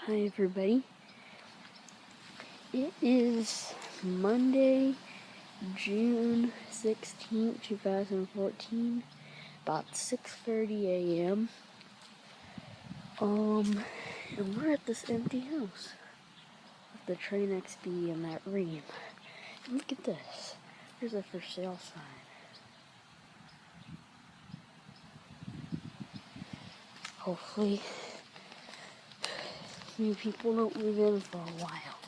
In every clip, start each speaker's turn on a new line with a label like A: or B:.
A: Hi everybody. It is Monday, June 16th, 2014, about 6:30 a.m. And we're at this empty house with the Trane XB and that Rheem. And look at this. There's a for sale sign. Hopefully, new people don't move in for a while.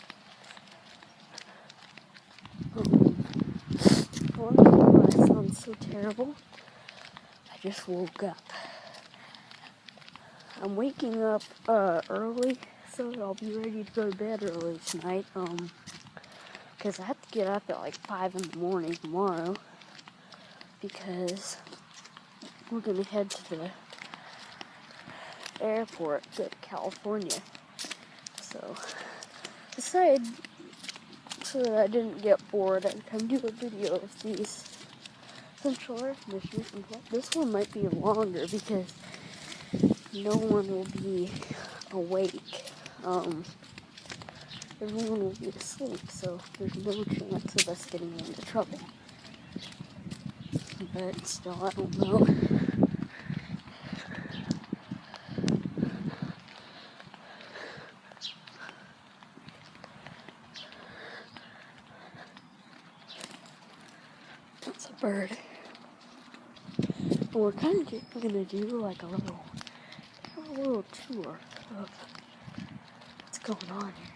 A: That sounds so terrible. I just woke up. I'm waking up early, so I'll be ready to go to bed early tonight. Because I have to get up at like 5 in the morning tomorrow, because we're gonna head to the airport to California. So, decided so that I didn't get bored, I'd come do a video of these central air conditioners. In fact, this one might be longer because no one will be awake. Everyone will be asleep, so there's no chance of us getting into trouble. But still, I don't know. That's a bird. And we're kind of gonna do like a little tour of what's going on here.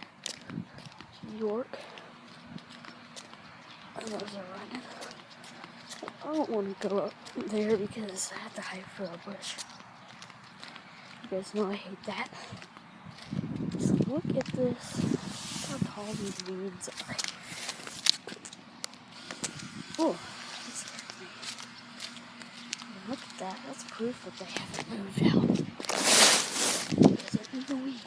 A: New York. And those are running. I don't want to go up there because I have to hide for a bush. You guys know I hate that. So look at this. Look how tall these weeds are. Oh, that scared me. And look at that. That's proof that they haven't moved out. Because they're in the weeds.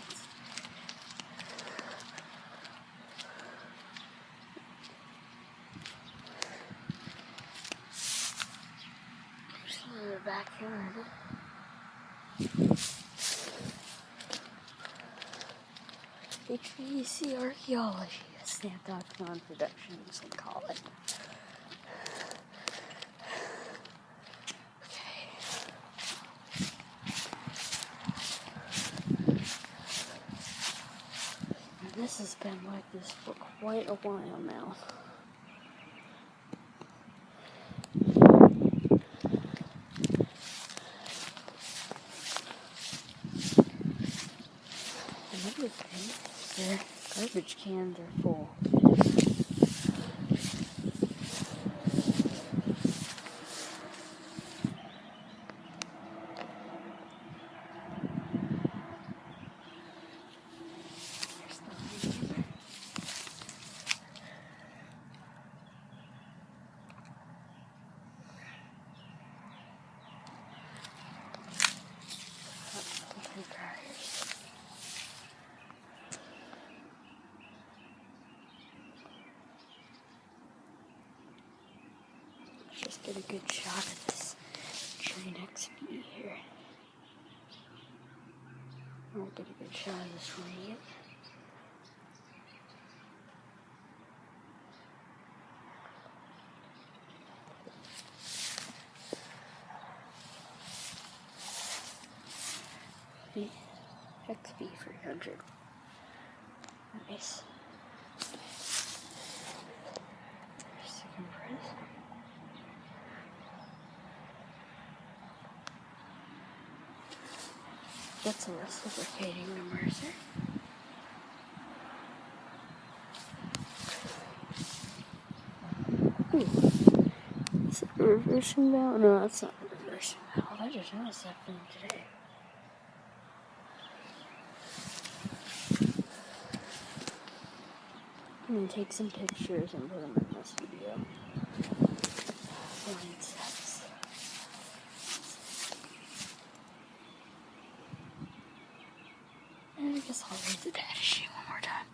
A: There's some in the backyard. HVAC Archaeology, a Snap.com Productions, we call it. Okay. And this has been like this for quite a while now. Another thing, their garbage cans are full. There's the Rheem. Let's just get a good shot of this Trane XB here. We'll get a good shot of this Rheem. The XB 300. Nice. There's the compressor. That's a reciprocating immerser. Ooh. Is it a reversing valve? No, that's not a reversing valve. I just noticed that thing today. I'm gonna take some pictures and put them in this video. Line sets. And I guess I'll read the data sheet one more time.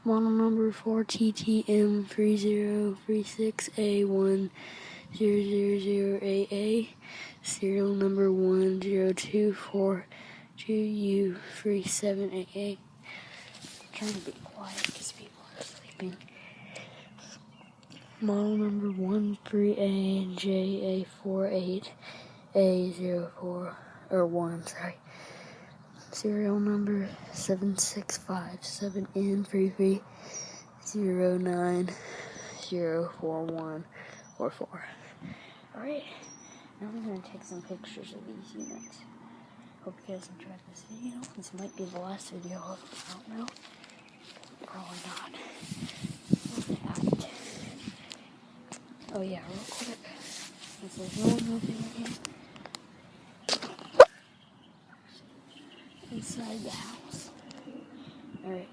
A: Model number 4TTM3036A1000AA. Serial number 10242U37AA. trying to be quiet because people are sleeping. Model number 13AJA48A04, sorry. Serial number 7657E330904144. Alright, now I'm going to take some pictures of these units. Hope you guys enjoyed this video. This might be the last video of it, I don't know. Probably not. Oh yeah, real quick, since there's no one moving in here, inside the house. Alright.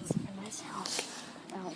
A: It's a nice house. Out.